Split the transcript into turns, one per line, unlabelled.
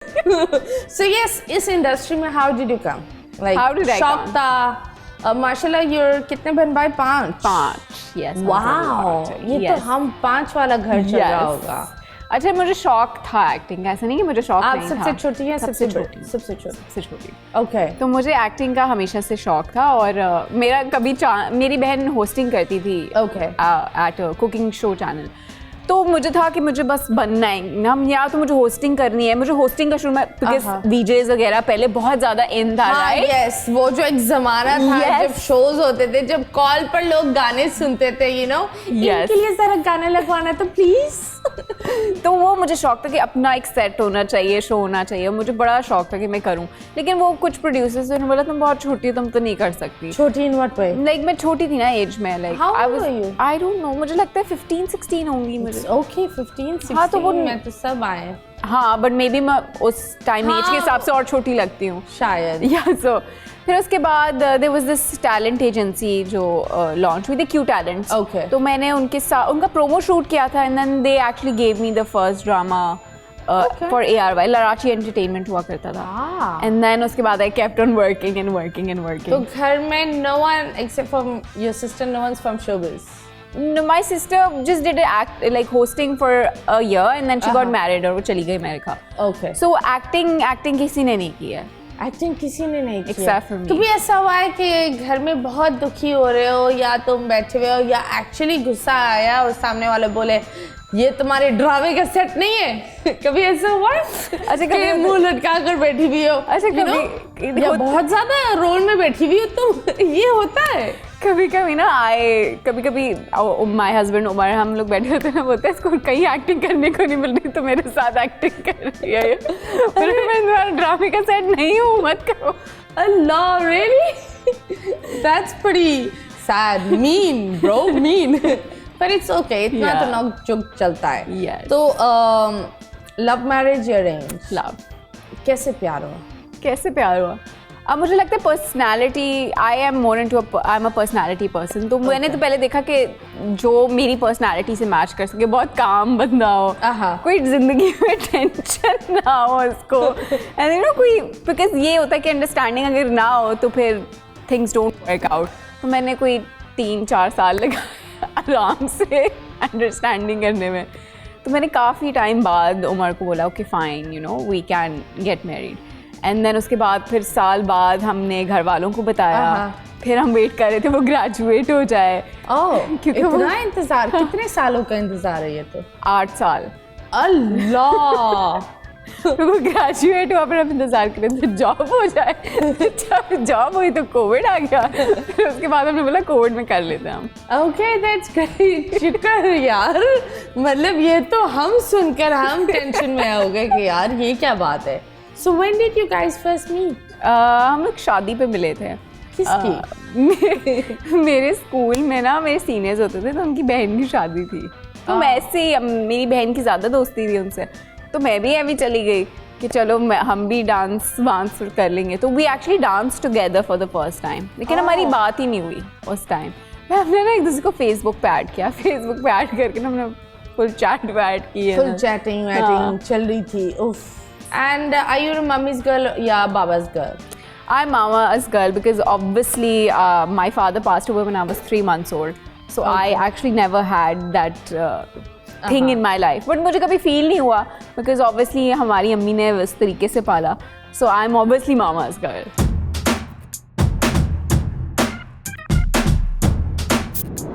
So yes, इस industry में how did you come? Like
How did I
शौक
come?
था, माशाल्लाह you're कितने बहन भाई? 5.
yes
वाओ, ये तो हम 5 वाला घर चल रहा होगा.
अच्छा, मुझे शौक था एक्टिंग का, ऐसा नहीं कि मुझे शौक
आप
नहीं था.
सबसे छोटी हैं?
सबसे छोटी.
सबसे छोटी.
सबसे छोटी.
ओके.
तो मुझे एक्टिंग का हमेशा से शौक था और मेरा कभी मेरी बहन होस्टिंग करती थी एट कुकिंग शो चैनल. तो मुझे था कि मुझे बस बनना है ना, या तो मुझे होस्टिंग करनी है. मुझे होस्टिंग का शुरू में बिकॉज वीजेस वगैरह पहले बहुत ज्यादा इन था. राइट,
यस, वो जो एक जमाना था जब शोज होते थे, जब कॉल पर लोग गाने सुनते थे, यू नो, इनके लिए जरा गाना लगवाना तो प्लीज.
तो वो मुझे शौक था कि अपना एक सेट होना चाहिए, शो होना चाहिए. मुझे बड़ा शौक था कि मैं करूं. लेकिन वो कुछ प्रोड्यूसर्स ने बोला तुम बहुत छोटी हो, तुम तो नहीं कर सकती.
छोटी इन व्हाट वे?
लाइक मैं छोटी थी ना एज में. लाइक आई डोंट नो, मुझे लगता है 15-16 होंगी मुझे.
ओके, 15-16.
हाँ, तो वो
मैं तो सब आए.
हाँ, बट मे बी मैं उस टाइम एज के हिसाब से और छोटी लगती हूँ
शायद.
या सो फिर उसके बाद there was this talent agency जो लॉन्च हुई थी, क्यू टैलेंट्स. तो मैंने उनके साथ उनका प्रोमो शूट किया था and then they actually gave me the first drama for ARY. लराची एंटरटेनमेंट हुआ करता था. एंड देन उसके बाद I kept on working and working and working.
तो घर में no one except from your sister, no one from showbiz?
No, my sister just did act like hosting for a year and then she got married और वो चली गई America.
Okay.
So acting किसी ने नहीं की है.
एक्टिंग किसी ने नहीं किया.
Except for me.
कभी ऐसा हुआ है कि घर में बहुत दुखी हो रहे हो या तुम बैठे हुए हो या एक्चुअली गुस्सा आया और सामने वाले बोले ये तुम्हारे ड्रामे का सेट नहीं है? कभी ऐसा हुआ? अच्छा, कभी मुंह लटका कर बैठी हुई हो? अच्छा, कभी या बहुत ज्यादा रोल में बैठी हुई हो तुम? ये होता है
कभी कभी ना. कभी माय हस्बैंड उमर, हम लोग बैठे होते हैं, बोलते हैं इसको कहीं एक्टिंग करने को नहीं मिल रही तो मेरे साथ एक्टिंग कर रही है. मैं तुम्हारा ड्रामे का सेट नहीं हूँ, मत करो.
अल्लाह, really? That's pretty sad. Mean bro, mean. पर इट्स ओके, इतना तो नॉक जोक चलता है.
Yes.
तो लव मैरिज या अरेंज?
लव.
कैसे प्यार हुआ?
कैसे प्यार हुआ? अब मुझे लगता है personality, I am more into I am a personality person. तो मैंने तो पहले देखा कि जो मेरी पर्सनालिटी से मैच कर सके, बहुत काम बंदा हो, कोई जिंदगी में टेंशन ना हो उसको, एंड यू नो कोई, बिकॉज ये होता है कि अंडरस्टैंडिंग अगर ना हो तो फिर थिंग्स डोंट वर्क आउट. तो मैंने कोई 3-4 साल लगा आराम से अंडरस्टैंडिंग करने में. तो मैंने काफ़ी टाइम बाद उमर को बोला okay fine, you know we can get married. And then उसके बाद फिर साल बाद हमने घर वालों को बताया. फिर हम वेट कर रहे थे वो ग्रेजुएट हो जाए.
क्योंकि इतना इंतजार. कितने सालों का इंतजार है ये? तो
8 साल.
अल्लाह.
तो वो ग्रेजुएट हुआ, फिर हम इंतजार कर रहे थे जॉब हो जाए. जब जॉब हुई तो कोविड आ गया. फिर उसके बाद हमने बोला कोविड में कर लेते हैं हम.
Okay, that's great. शुक्र यार, मतलब ये तो हम सुनकर हम टेंशन में हो गए कि यार ये क्या बात है. So when did you guys first meet?
हम लोग शादी पे मिले थे.
किसकी?
मेरे स्कूल में ना मेरे सीनियर्स होते थे, तो उनकी बहन की शादी थी. तो मैं ऐसे ही, मेरी बहन की ज़्यादा दोस्ती थी उनसे, तो मैं भी अभी चली गई कि चलो हम भी डांस वांस कर लेंगे. तो we actually dance together for the first time. लेकिन हमारी बात ही नहीं हुई उस टाइम. हमने ना एक दूसरे को फेसबुक पे ऐड किया. फेसबुक पे ऐड करके ना हमने फुल चैट पे ऐड की.
फुल चैटिंग चल रही थी. उफ. And are you a mommy's girl या baba's girl?
I'm mama's girl because obviously my father passed away when I was 3 months old. So I actually never had that thing in my life. But मुझे कभी feel नहीं हुआ because obviously हमारी अम्मी ने इस तरीके से पाला. So I'm obviously mama's girl.